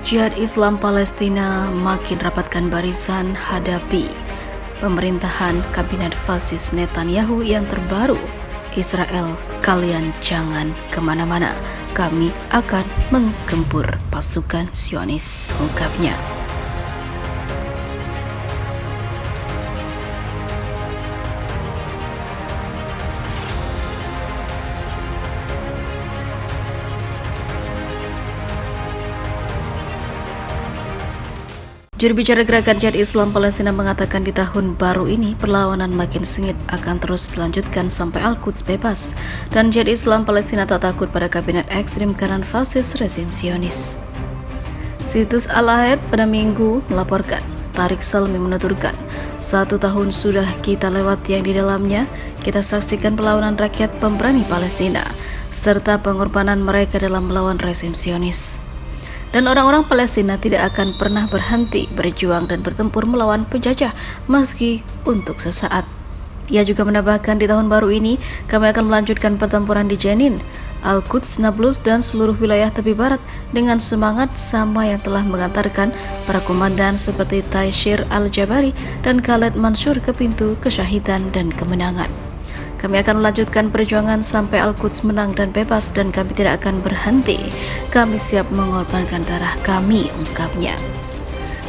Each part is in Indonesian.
Jihad Islam Palestina makin rapatkan barisan hadapi pemerintahan kabinet fasis Netanyahu yang terbaru. Israel, kalian jangan kemana-mana, kami akan menggempur pasukan Zionis, ungkapnya. Juru bicara Gerakan Jihad Islam Palestina mengatakan di tahun baru ini perlawanan makin sengit akan terus dilanjutkan sampai Al-Quds bebas, dan Jihad Islam Palestina tak takut pada kabinet ekstrim kanan fasis rezim Zionis. Situs Al-Ahad pada Minggu melaporkan, Tariq Salmi menuturkan, 1 tahun sudah kita lewat yang di dalamnya kita saksikan perlawanan rakyat pemberani Palestina serta pengorbanan mereka dalam melawan rezim Zionis. Dan orang-orang Palestina tidak akan pernah berhenti berjuang dan bertempur melawan penjajah meski untuk sesaat. Ia juga menambahkan, di tahun baru ini kami akan melanjutkan pertempuran di Jenin, Al-Quds, Nablus, dan seluruh wilayah tepi barat dengan semangat sama yang telah mengantarkan para komandan seperti Taishir Al-Jabari dan Khaled Mansur ke pintu kesyahidan dan kemenangan. Kami akan melanjutkan perjuangan sampai Al-Quds menang dan bebas, dan kami tidak akan berhenti. Kami siap mengorbankan darah kami, ungkapnya.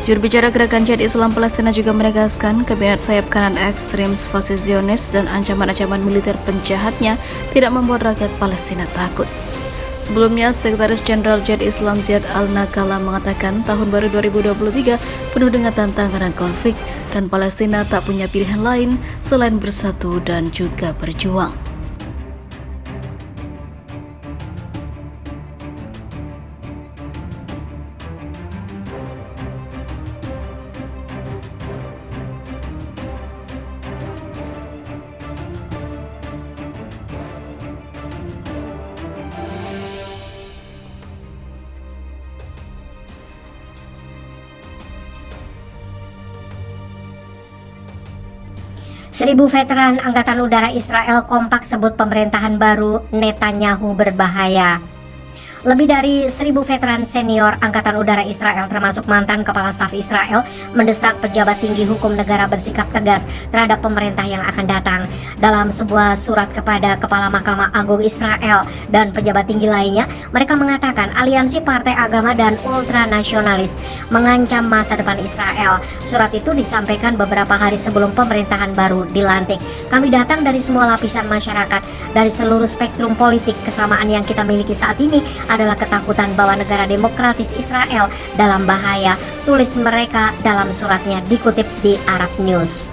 Juru bicara Gerakan Jihad Islam Palestina juga menegaskan kabinet sayap kanan ekstrim fasis Zionis dan ancaman-ancaman militer penjahatnya tidak membuat rakyat Palestina takut. Sebelumnya, Sekretaris Jenderal Jihad Islam Ziad Al-Nakala mengatakan tahun baru 2023 penuh dengan tantangan dan konflik, dan Palestina tak punya pilihan lain selain bersatu dan juga berjuang. Seribu veteran Angkatan Udara Israel kompak sebut pemerintahan baru Netanyahu berbahaya. Lebih dari 1.000 veteran senior Angkatan Udara Israel termasuk mantan Kepala Staf Israel mendesak pejabat tinggi hukum negara bersikap tegas terhadap pemerintah yang akan datang. Dalam sebuah surat kepada Kepala Mahkamah Agung Israel dan pejabat tinggi lainnya, mereka mengatakan aliansi partai agama dan ultranasionalis mengancam masa depan Israel. Surat itu disampaikan beberapa hari sebelum pemerintahan baru dilantik. Kami datang dari semua lapisan masyarakat, dari seluruh spektrum politik. Kesamaan yang kita miliki saat ini adalah ketakutan bahwa negara demokratis Israel dalam bahaya, tulis mereka dalam suratnya, dikutip di Arab News.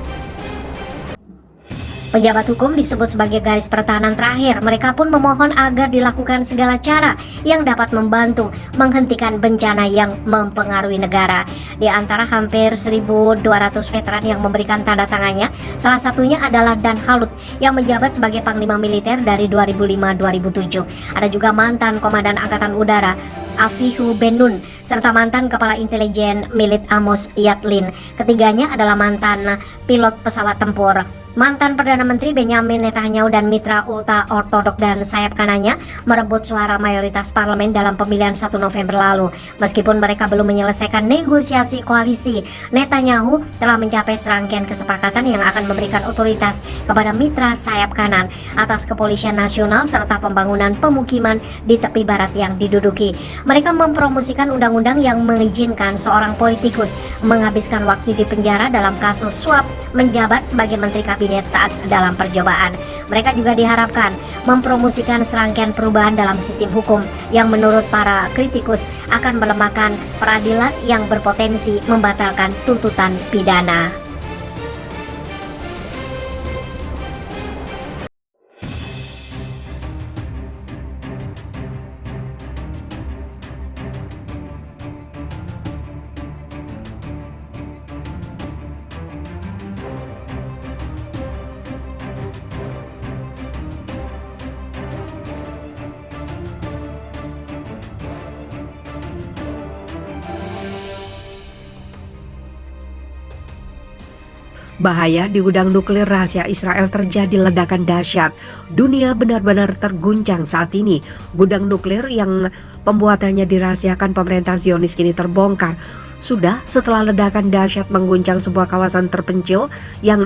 Pejabat hukum disebut sebagai garis pertahanan terakhir. Mereka pun memohon agar dilakukan segala cara yang dapat membantu menghentikan bencana yang mempengaruhi negara. Di antara hampir 1.200 veteran yang memberikan tanda tangannya, salah satunya adalah Dan Halut yang menjabat sebagai Panglima Militer dari 2005-2007. Ada juga mantan Komandan Angkatan Udara Avihu Ben-Nun serta mantan Kepala Intelijen Milit Amos Yadlin. Ketiganya adalah mantan pilot pesawat tempur. Mantan Perdana Menteri Benjamin Netanyahu dan mitra ultra ortodok dan sayap kanannya merebut suara mayoritas parlemen dalam pemilihan 1 November lalu. Meskipun mereka belum menyelesaikan negosiasi koalisi, Netanyahu telah mencapai serangkaian kesepakatan yang akan memberikan otoritas kepada mitra sayap kanan atas kepolisian nasional serta pembangunan pemukiman di tepi barat yang diduduki. Mereka mempromosikan undang-undang yang mengizinkan seorang politikus menghabiskan waktu di penjara dalam kasus suap menjabat sebagai menteri kabinet saat dalam percobaan. Mereka juga diharapkan mempromosikan serangkaian perubahan dalam sistem hukum yang menurut para kritikus akan melemahkan peradilan yang berpotensi membatalkan tuntutan pidana. Bahaya di gudang nuklir rahasia Israel terjadi ledakan dahsyat. Dunia benar-benar terguncang saat ini. Gudang nuklir yang pembuatannya dirahasiakan pemerintah Zionis kini terbongkar. Sudah setelah ledakan dahsyat mengguncang sebuah kawasan terpencil yang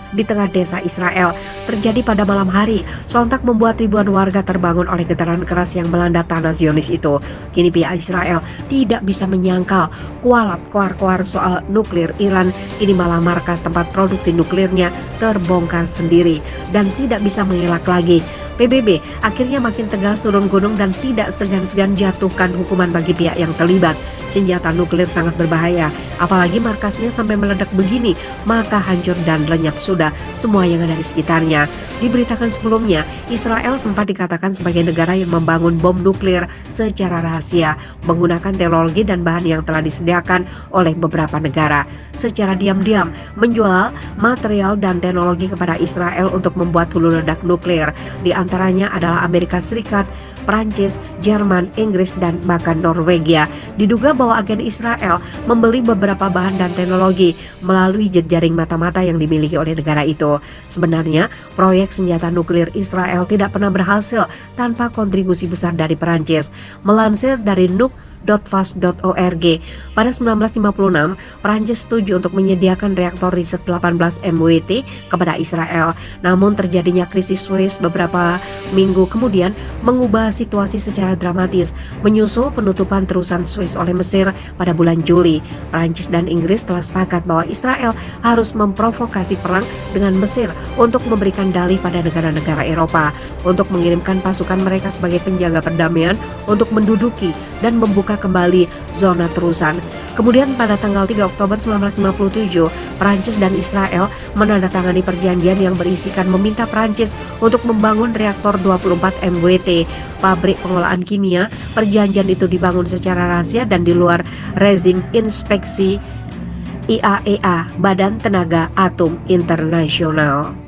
di tengah desa Israel terjadi pada malam hari, sontak membuat ribuan warga terbangun oleh getaran keras yang melanda tanah Zionis itu. Kini pihak Israel tidak bisa menyangkal kualat koar-koar soal nuklir Iran, ini malah markas tempat produksi nuklirnya terbongkar sendiri dan tidak bisa mengelak lagi. PBB akhirnya makin tegas turun gunung dan tidak segan-segan jatuhkan hukuman bagi pihak yang terlibat. Senjata nuklir sangat berbahaya, apalagi markasnya sampai meledak begini, maka hancur dan lenyap sudah semua yang ada di sekitarnya. Diberitakan sebelumnya, Israel sempat dikatakan sebagai negara yang membangun bom nuklir secara rahasia, menggunakan teknologi dan bahan yang telah disediakan oleh beberapa negara. Secara diam-diam menjual material dan teknologi kepada Israel untuk membuat hulu ledak nuklir. Di antaranya adalah Amerika Serikat, Prancis, Jerman, Inggris, dan bahkan Norwegia. Diduga bahwa agen Israel membeli beberapa bahan dan teknologi melalui jejaring mata-mata yang dimiliki oleh negara itu. Sebenarnya, proyek senjata nuklir Israel tidak pernah berhasil tanpa kontribusi besar dari Prancis. Melansir dari nuk.fast.org, pada 1956, Prancis setuju untuk menyediakan reaktor riset 18 MWT kepada Israel. Namun terjadinya krisis Suez beberapa minggu kemudian mengubah situasi secara dramatis. Menyusul penutupan terusan Suez oleh Mesir pada bulan Juli, Prancis dan Inggris telah sepakat bahwa Israel harus memprovokasi perang dengan Mesir untuk memberikan dalih pada negara-negara Eropa untuk mengirimkan pasukan mereka sebagai penjaga perdamaian untuk menduduki dan membuka kembali zona terusan. Kemudian pada tanggal 3 Oktober 1957, Prancis dan Israel menandatangani perjanjian yang berisikan meminta Prancis untuk membangun reaktor 24 MWT, pabrik pengolahan kimia. Perjanjian itu dibangun secara rahasia dan di luar rezim inspeksi IAEA, Badan Tenaga Atom Internasional.